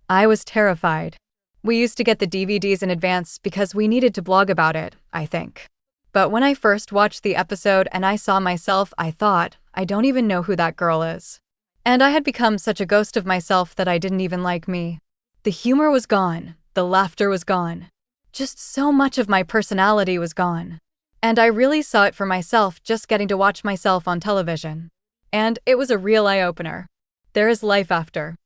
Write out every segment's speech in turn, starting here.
I was terrified. We used to get the DVDs in advance because we needed to blog about it, I think. But when I first watched the episode and I saw myself, I thought, I don't even know who that girl is. And I had become such a ghost of myself that I didn't even like me. The humor was gone. The laughter was gone. Just so much of my personality was gone. And I really saw it for myself just getting to watch myself on television. And it was a real eye-opener. There is life after.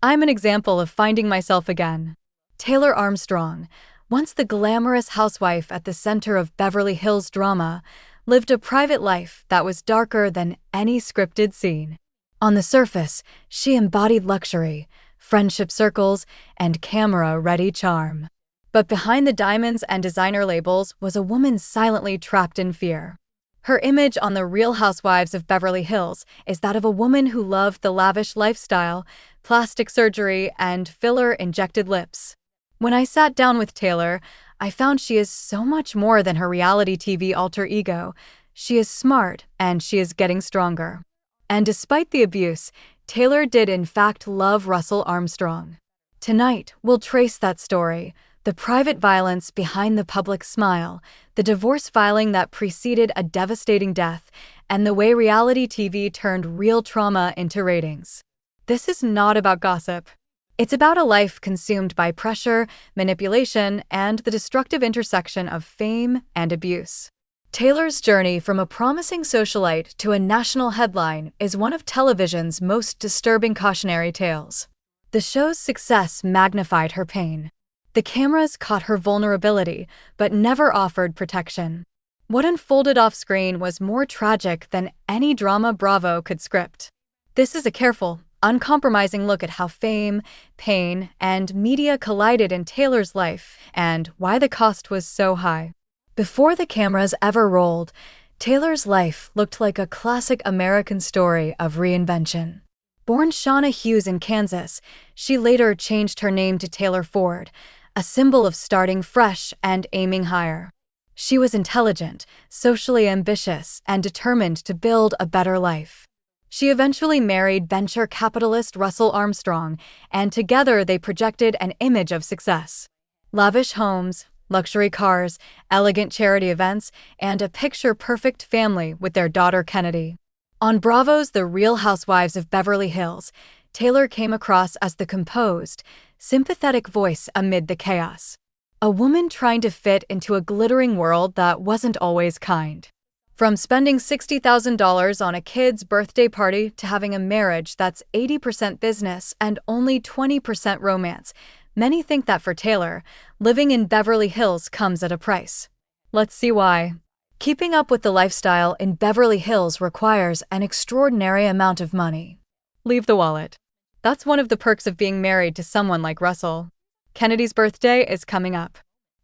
I'm an example of finding myself again. Taylor Armstrong, once the glamorous housewife at the center of Beverly Hills drama, lived a private life that was darker than any scripted scene. On the surface, she embodied luxury, friendship circles, and camera-ready charm. But behind the diamonds and designer labels was a woman silently trapped in fear. Her image on the Real Housewives of Beverly Hills is that of a woman who loved the lavish lifestyle, plastic surgery, and filler-injected lips. When I sat down with Taylor, I found she is so much more than her reality TV alter ego. She is smart, and she is getting stronger. And despite the abuse, Taylor did in fact love Russell Armstrong. Tonight, we'll trace that story, the private violence behind the public smile, the divorce filing that preceded a devastating death, and the way reality TV turned real trauma into ratings. This is not about gossip. It's about a life consumed by pressure, manipulation, and the destructive intersection of fame and abuse. Taylor's journey from a promising socialite to a national headline is one of television's most disturbing cautionary tales. The show's success magnified her pain. The cameras caught her vulnerability, but never offered protection. What unfolded off-screen was more tragic than any drama Bravo could script. This is a careful, uncompromising look at how fame, pain, and media collided in Taylor's life and why the cost was so high. Before the cameras ever rolled, Taylor's life looked like a classic American story of reinvention. Born Shauna Hughes in Kansas, she later changed her name to Taylor Ford, a symbol of starting fresh and aiming higher. She was intelligent, socially ambitious, and determined to build a better life. She eventually married venture capitalist Russell Armstrong, and together they projected an image of success. Lavish homes, luxury cars, elegant charity events, and a picture-perfect family with their daughter Kennedy. On Bravo's The Real Housewives of Beverly Hills, Taylor came across as the composed, sympathetic voice amid the chaos. A woman trying to fit into a glittering world that wasn't always kind. From spending $60,000 on a kid's birthday party to having a marriage that's 80% business and only 20% romance, many think that for Taylor, living in Beverly Hills comes at a price. Let's see why. Keeping up with the lifestyle in Beverly Hills requires an extraordinary amount of money. Leave the wallet. That's one of the perks of being married to someone like Russell. Kennedy's birthday is coming up.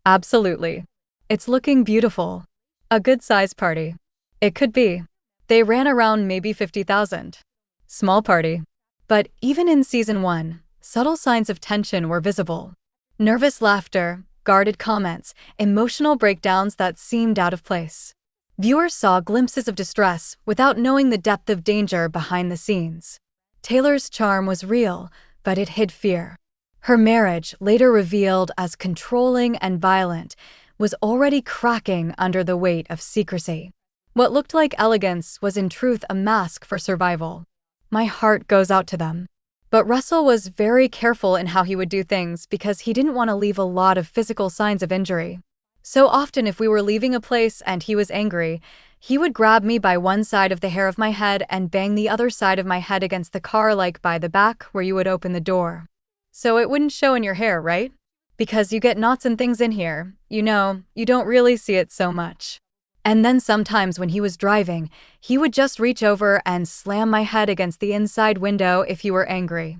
Absolutely. It's looking beautiful. A good-sized party. It could be. They ran around maybe 50,000. Small party. But even in season 1, subtle signs of tension were visible. Nervous laughter, guarded comments, emotional breakdowns that seemed out of place. Viewers saw glimpses of distress without knowing the depth of danger behind the scenes. Taylor's charm was real, but it hid fear. Her marriage, later revealed as controlling and violent, was already cracking under the weight of secrecy. What looked like elegance was in truth a mask for survival. My heart goes out to them. But Russell was very careful in how he would do things because he didn't want to leave a lot of physical signs of injury. So often if we were leaving a place and he was angry, he would grab me by one side of the hair of my head and bang the other side of my head against the car like by the back where you would open the door. So it wouldn't show in your hair, right? Because you get knots and things in here, you don't really see it so much. And then sometimes when he was driving, he would just reach over and slam my head against the inside window if he were angry.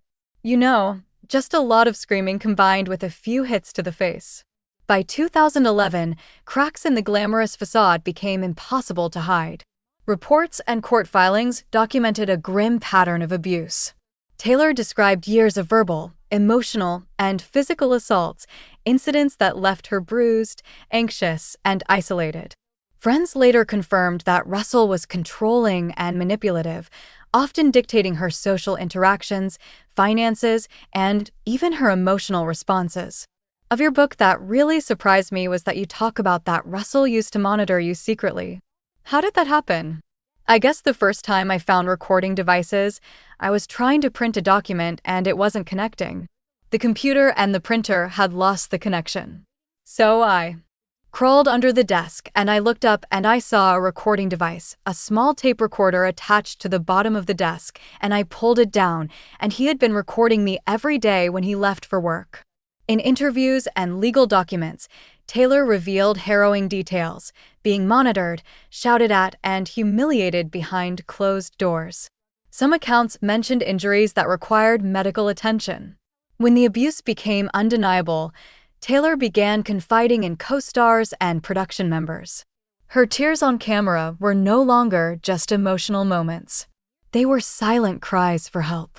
Just a lot of screaming combined with a few hits to the face. By 2011, cracks in the glamorous facade became impossible to hide. Reports and court filings documented a grim pattern of abuse. Taylor described years of verbal, emotional, and physical assaults, incidents that left her bruised, anxious, and isolated. Friends later confirmed that Russell was controlling and manipulative, often dictating her social interactions, finances, and even her emotional responses. Of your book, that really surprised me was that you talk about that Russell used to monitor you secretly. How did that happen? I guess the first time I found recording devices, I was trying to print a document and it wasn't connecting. The computer and the printer had lost the connection. So I crawled under the desk and I looked up and I saw a recording device, a small tape recorder attached to the bottom of the desk, and I pulled it down, and he had been recording me every day when he left for work. In interviews and legal documents, Taylor revealed harrowing details, being monitored, shouted at, and humiliated behind closed doors. Some accounts mentioned injuries that required medical attention. When the abuse became undeniable, Taylor began confiding in co-stars and production members. Her tears on camera were no longer just emotional moments. They were silent cries for help.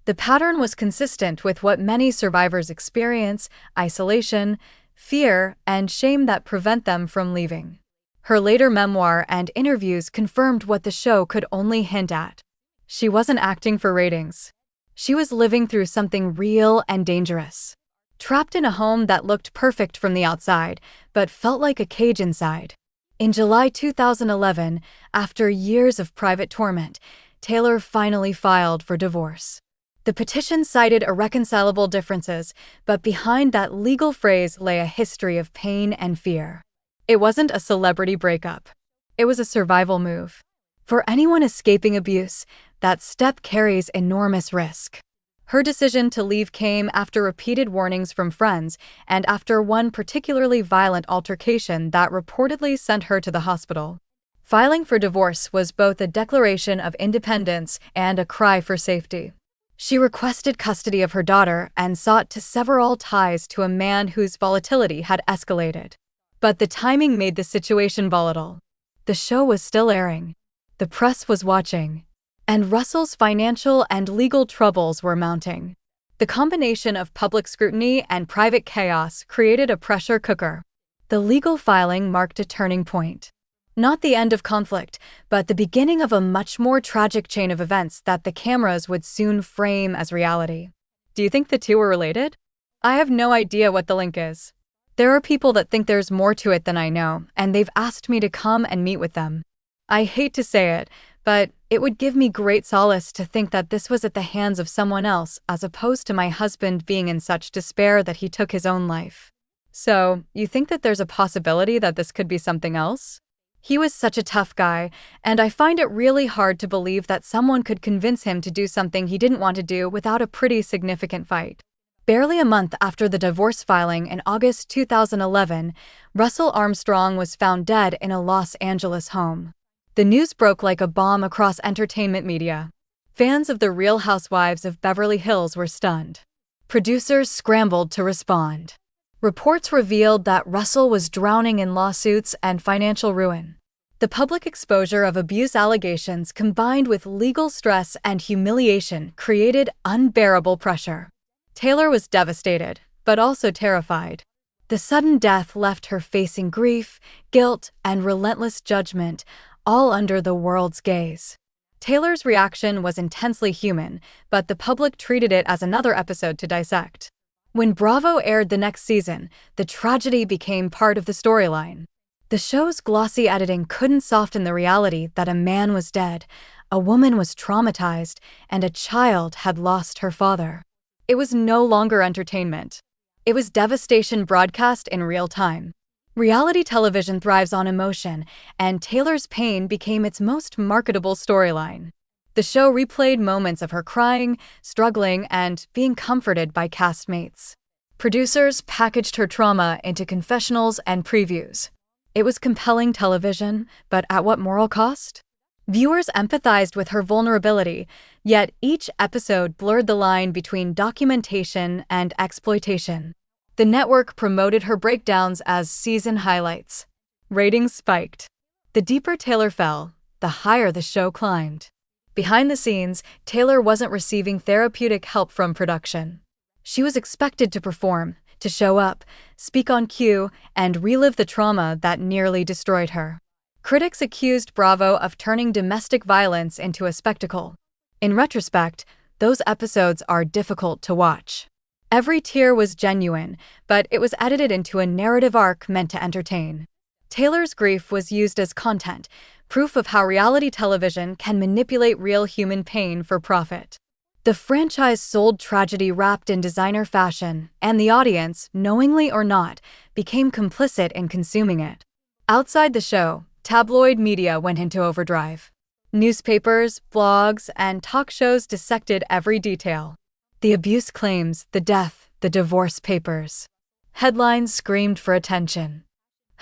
The pattern was consistent with what many survivors experience: isolation, fear, and shame that prevent them from leaving. Her later memoir and interviews confirmed what the show could only hint at. She wasn't acting for ratings. She was living through something real and dangerous. Trapped in a home that looked perfect from the outside, but felt like a cage inside. In July 2011, after years of private torment, Taylor finally filed for divorce. The petition cited irreconcilable differences, but behind that legal phrase lay a history of pain and fear. It wasn't a celebrity breakup. It was a survival move. For anyone escaping abuse, that step carries enormous risk. Her decision to leave came after repeated warnings from friends and after one particularly violent altercation that reportedly sent her to the hospital. Filing for divorce was both a declaration of independence and a cry for safety. She requested custody of her daughter and sought to sever all ties to a man whose volatility had escalated. But the timing made the situation volatile. The show was still airing. The press was watching. And Russell's financial and legal troubles were mounting. The combination of public scrutiny and private chaos created a pressure cooker. The legal filing marked a turning point. Not the end of conflict, but the beginning of a much more tragic chain of events that the cameras would soon frame as reality. Do you think the two were related? I have no idea what the link is. There are people that think there's more to it than I know, and they've asked me to come and meet with them. I hate to say it, but it would give me great solace to think that this was at the hands of someone else as opposed to my husband being in such despair that he took his own life. So, you think that there's a possibility that this could be something else? He was such a tough guy, and I find it really hard to believe that someone could convince him to do something he didn't want to do without a pretty significant fight. Barely a month after the divorce filing in August 2011, Russell Armstrong was found dead in a Los Angeles home. The news broke like a bomb across entertainment media. Fans of the Real Housewives of Beverly Hills were stunned. Producers scrambled to respond. Reports revealed that Russell was drowning in lawsuits and financial ruin. The public exposure of abuse allegations combined with legal stress and humiliation created unbearable pressure. Taylor was devastated, but also terrified. The sudden death left her facing grief, guilt, and relentless judgment, all under the world's gaze. Taylor's reaction was intensely human, but the public treated it as another episode to dissect. When Bravo aired the next season, the tragedy became part of the storyline. The show's glossy editing couldn't soften the reality that a man was dead, a woman was traumatized, and a child had lost her father. It was no longer entertainment. It was devastation broadcast in real time. Reality television thrives on emotion, and Taylor's pain became its most marketable storyline. The show replayed moments of her crying, struggling, and being comforted by castmates. Producers packaged her trauma into confessionals and previews. It was compelling television, but at what moral cost? Viewers empathized with her vulnerability, yet each episode blurred the line between documentation and exploitation. The network promoted her breakdowns as season highlights. Ratings spiked. The deeper Taylor fell, the higher the show climbed. Behind the scenes, Taylor wasn't receiving therapeutic help from production. She was expected to perform, to show up, speak on cue, and relive the trauma that nearly destroyed her. Critics accused Bravo of turning domestic violence into a spectacle. In retrospect, those episodes are difficult to watch. Every tear was genuine, but it was edited into a narrative arc meant to entertain. Taylor's grief was used as content, proof of how reality television can manipulate real human pain for profit. The franchise sold tragedy wrapped in designer fashion, and the audience, knowingly or not, became complicit in consuming it. Outside the show, tabloid media went into overdrive. Newspapers, blogs, and talk shows dissected every detail. The abuse claims, the death, the divorce papers. Headlines screamed for attention.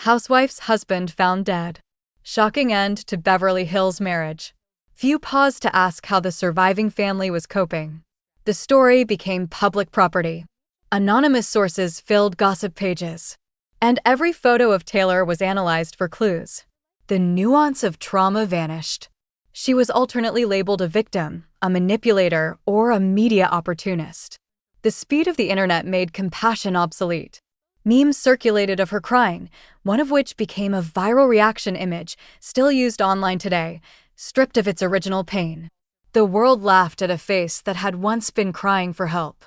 Housewife's husband found dead. Shocking end to Beverly Hills marriage. Few paused to ask how the surviving family was coping. The story became public property. Anonymous sources filled gossip pages. And every photo of Taylor was analyzed for clues. The nuance of trauma vanished. She was alternately labeled a victim, a manipulator, or a media opportunist. The speed of the internet made compassion obsolete. Memes circulated of her crying, one of which became a viral reaction image still used online today, stripped of its original pain. The world laughed at a face that had once been crying for help.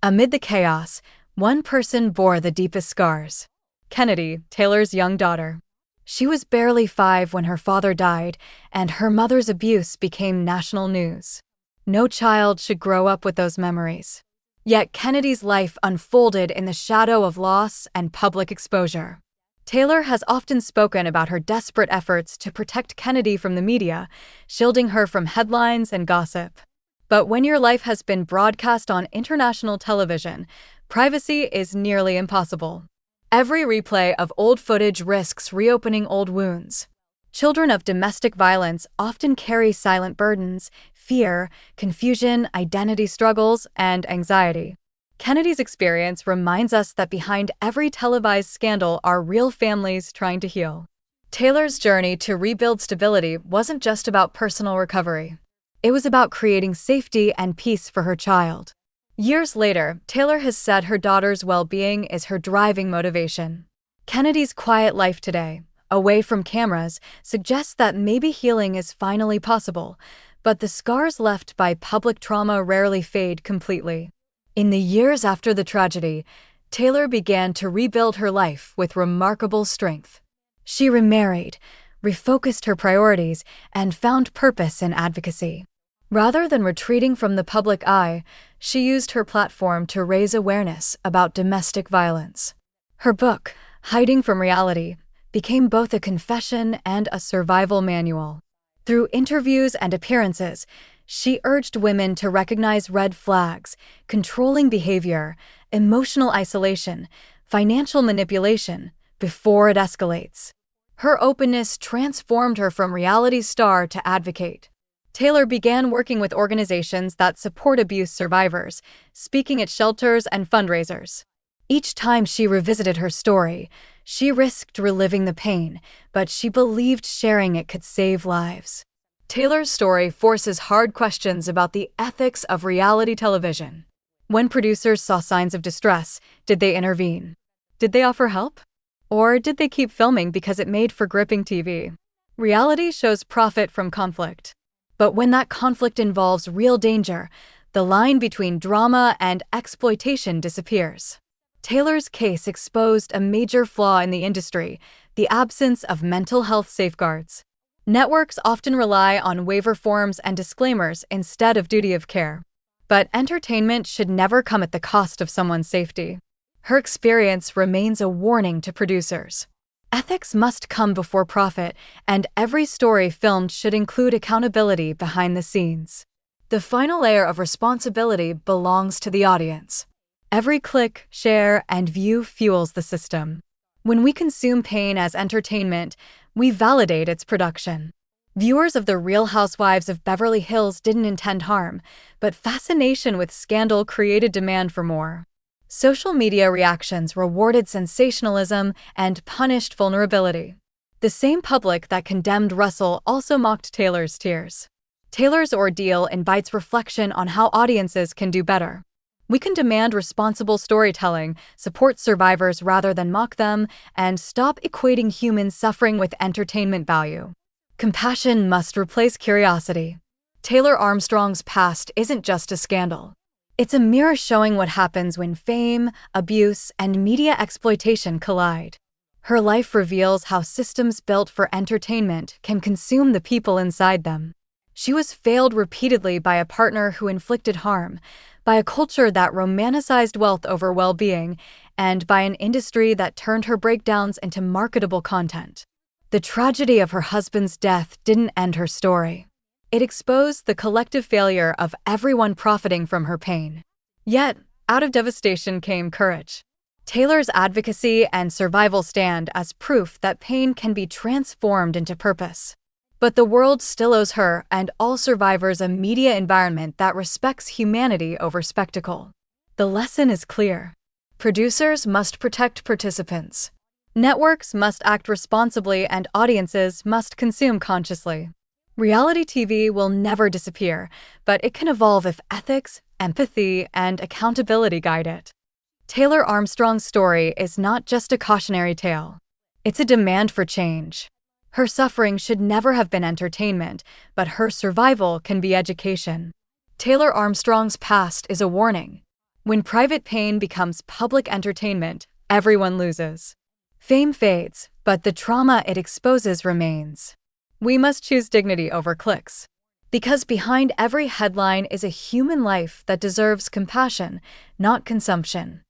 Amid the chaos, one person bore the deepest scars. Kennedy, Taylor's young daughter. She was barely 5 when her father died, and her mother's abuse became national news. No child should grow up with those memories. Yet Kennedy's life unfolded in the shadow of loss and public exposure. Taylor has often spoken about her desperate efforts to protect Kennedy from the media, shielding her from headlines and gossip. But when your life has been broadcast on international television, privacy is nearly impossible. Every replay of old footage risks reopening old wounds. Children of domestic violence often carry silent burdens, fear, confusion, identity struggles, and anxiety. Kennedy's experience reminds us that behind every televised scandal are real families trying to heal. Taylor's journey to rebuild stability wasn't just about personal recovery. It was about creating safety and peace for her child. Years later, Taylor has said her daughter's well-being is her driving motivation. Kennedy's quiet life today, away from cameras, suggests that maybe healing is finally possible, but the scars left by public trauma rarely fade completely. In the years after the tragedy, Taylor began to rebuild her life with remarkable strength. She remarried, refocused her priorities, and found purpose in advocacy. Rather than retreating from the public eye, she used her platform to raise awareness about domestic violence. Her book, Hiding from Reality, became both a confession and a survival manual. Through interviews and appearances, she urged women to recognize red flags, controlling behavior, emotional isolation, financial manipulation, before it escalates. Her openness transformed her from reality star to advocate. Taylor began working with organizations that support abuse survivors, speaking at shelters and fundraisers. Each time she revisited her story, she risked reliving the pain, but she believed sharing it could save lives. Taylor's story forces hard questions about the ethics of reality television. When producers saw signs of distress, did they intervene? Did they offer help? Or did they keep filming because it made for gripping TV? Reality shows profit from conflict. But when that conflict involves real danger, the line between drama and exploitation disappears. Taylor's case exposed a major flaw in the industry: the absence of mental health safeguards. Networks often rely on waiver forms and disclaimers instead of duty of care. But entertainment should never come at the cost of someone's safety. Her experience remains a warning to producers. Ethics must come before profit, and every story filmed should include accountability behind the scenes. The final layer of responsibility belongs to the audience. Every click, share, and view fuels the system. When we consume pain as entertainment, we validate its production. Viewers of The Real Housewives of Beverly Hills didn't intend harm, but fascination with scandal created demand for more. Social media reactions rewarded sensationalism and punished vulnerability. The same public that condemned Russell also mocked Taylor's tears. Taylor's ordeal invites reflection on how audiences can do better. We can demand responsible storytelling, support survivors rather than mock them, and stop equating human suffering with entertainment value. Compassion must replace curiosity. Taylor Armstrong's past isn't just a scandal. It's a mirror showing what happens when fame, abuse, and media exploitation collide. Her life reveals how systems built for entertainment can consume the people inside them. She was failed repeatedly by a partner who inflicted harm, by a culture that romanticized wealth over well-being, and by an industry that turned her breakdowns into marketable content. The tragedy of her husband's death didn't end her story. It exposed the collective failure of everyone profiting from her pain. Yet, out of devastation came courage. Taylor's advocacy and survival stand as proof that pain can be transformed into purpose. But the world still owes her and all survivors a media environment that respects humanity over spectacle. The lesson is clear. Producers must protect participants. Networks must act responsibly and audiences must consume consciously. Reality TV will never disappear, but it can evolve if ethics, empathy, and accountability guide it. Taylor Armstrong's story is not just a cautionary tale. It's a demand for change. Her suffering should never have been entertainment, but her survival can be education. Taylor Armstrong's past is a warning. When private pain becomes public entertainment, everyone loses. Fame fades, but the trauma it exposes remains. We must choose dignity over clicks. Because behind every headline is a human life that deserves compassion, not consumption.